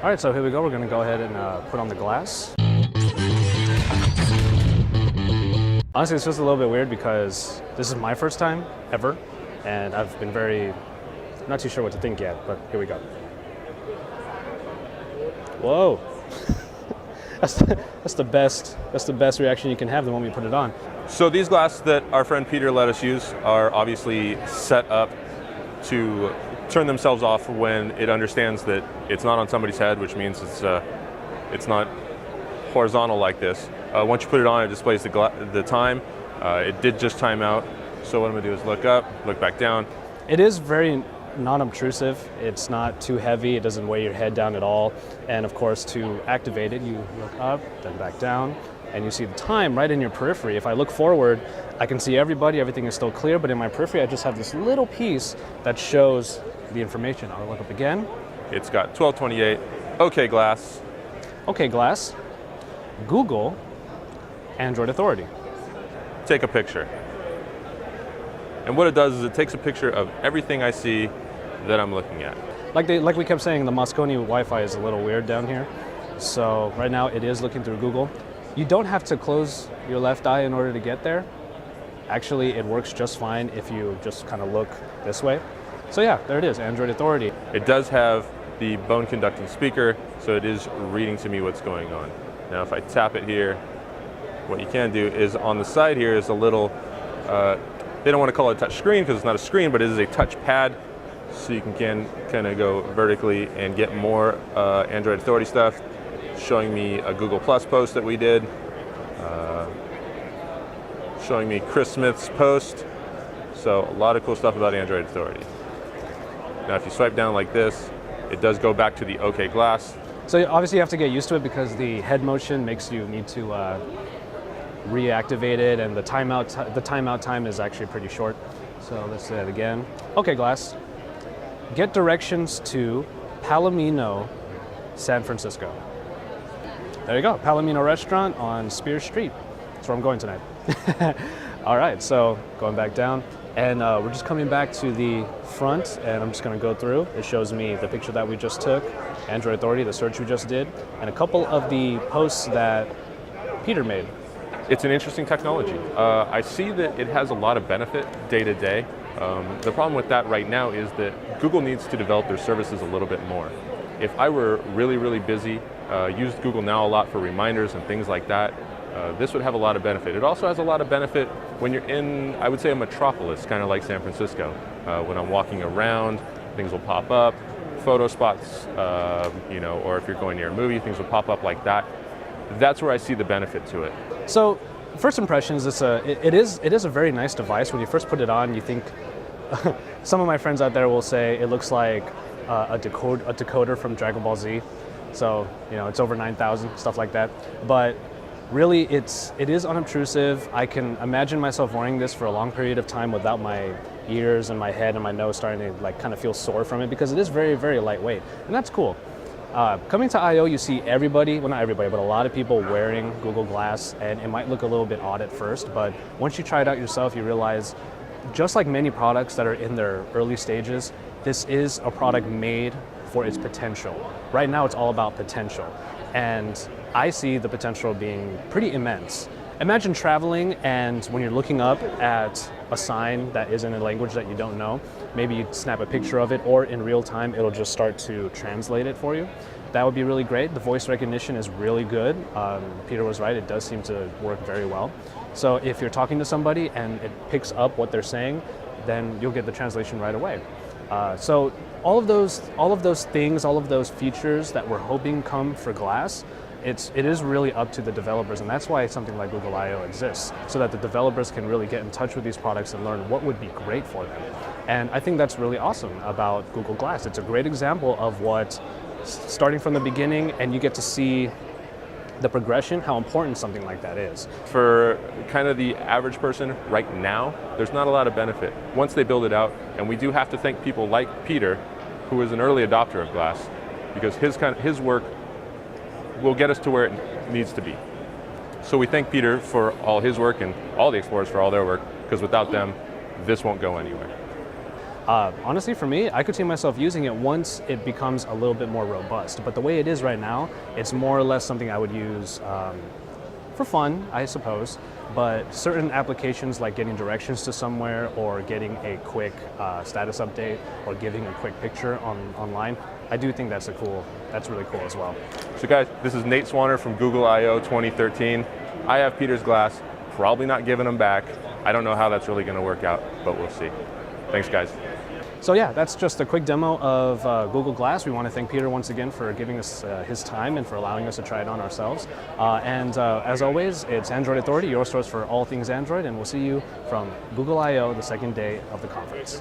All right, so here we go. We're going to go ahead and put on the glass. Honestly, it's just a little bit weird because this is my first time ever, and I've been not too sure what to think yet, but here we go. Whoa. That's the best reaction you can have the moment you put it on. So these glasses that our friend Peter let us use are obviously set up to turn themselves off when it understands that it's not on somebody's head, which means it's not horizontal like this. Once you put it on, it displays the time. It did just time out. So what I'm gonna do is look up, look back down. It is very non-obtrusive. It's not too heavy. It doesn't weigh your head down at all. And of course, to activate it, you look up, then back down, and you see the time right in your periphery. If I look forward, I can see everybody, everything is still clear, but in my periphery, I just have this little piece that shows the information. I'll look up again. It's got 1228, OK Glass. OK Glass, Google, Android Authority. Take a picture. And what it does is it takes a picture of everything I see that I'm looking at. Like we kept saying, the Moscone Wi-Fi is a little weird down here. So right now it is looking through Google. You don't have to close your left eye in order to get there. Actually, it works just fine if you just kind of look this way. So yeah, there it is, Android Authority. It does have the bone conducting speaker, so it is reading to me what's going on. Now if I tap it here, what you can do is on the side here is a little, they don't want to call it a touch screen because it's not a screen, but it is a touch pad. So you can kind of go vertically and get more Android Authority stuff, showing me a Google Plus post that we did, showing me Chris Smith's post. So a lot of cool stuff about Android Authority. Now if you swipe down like this, it does go back to the OK Glass. So obviously you have to get used to it because the head motion makes you need to reactivate it, and the timeout time is actually pretty short. So let's do that again. OK Glass. Get directions to Palomino, San Francisco. There you go, Palomino Restaurant on Spears Street. That's where I'm going tonight. All right, so going back down, and we're just coming back to the front, and I'm just gonna go through. It shows me the picture that we just took, Android Authority, the search we just did, and a couple of the posts that Peter made. It's an interesting technology. I see that it has a lot of benefit day to day. The problem with that right now is that Google needs to develop their services a little bit more. If I were really, really busy, used Google Now a lot for reminders and things like that, this would have a lot of benefit. It also has a lot of benefit when you're in, I would say, a metropolis, kind of like San Francisco. When I'm walking around, things will pop up, photo spots, or if you're going near a movie, things will pop up like that. That's where I see the benefit to it. So, first impressions, it is a very nice device. When you first put it on, you think, some of my friends out there will say it looks like a decoder from Dragon Ball Z. So, it's over 9,000, stuff like that. But really, it is unobtrusive. I can imagine myself wearing this for a long period of time without my ears and my head and my nose starting to kind of feel sore from it, because it is very, very lightweight, and that's cool. Coming to I/O, you see everybody, well not everybody, but a lot of people wearing Google Glass, and it might look a little bit odd at first, but once you try it out yourself, you realize, just like many products that are in their early stages, this is a product made for its potential. Right now, it's all about potential, and I see the potential being pretty immense. Imagine traveling, and when you're looking up at a sign that is in a language that you don't know, maybe you snap a picture of it, or in real time, it'll just start to translate it for you. That would be really great. The voice recognition is really good. Peter was right, it does seem to work very well. So if you're talking to somebody and it picks up what they're saying, then you'll get the translation right away. So all of those things, all of those features that we're hoping come for Glass, it is really up to the developers, and that's why something like Google I/O exists, so that the developers can really get in touch with these products and learn what would be great for them. And I think that's really awesome about Google Glass. It's a great example of what, starting from the beginning, and you get to see the progression, how important something like that is. For kind of the average person right now, there's not a lot of benefit. Once they build it out, and we do have to thank people like Peter, who is an early adopter of Glass, because his work will get us to where it needs to be. So we thank Peter for all his work and all the explorers for all their work, because without them, this won't go anywhere. Honestly, for me, I could see myself using it once it becomes a little bit more robust. But the way it is right now, it's more or less something I would use for fun, I suppose. But certain applications like getting directions to somewhere or getting a quick status update or giving a quick picture online, I do think that's really cool as well. So guys, this is Nate Swanner from Google I/O 2013. I have Peter's glass, probably not giving them back. I don't know how that's really going to work out, but we'll see. Thanks, guys. So yeah, that's just a quick demo of Google Glass. We want to thank Peter once again for giving us his time and for allowing us to try it on ourselves. As always, it's Android Authority, your source for all things Android, and we'll see you from Google I/O the second day of the conference.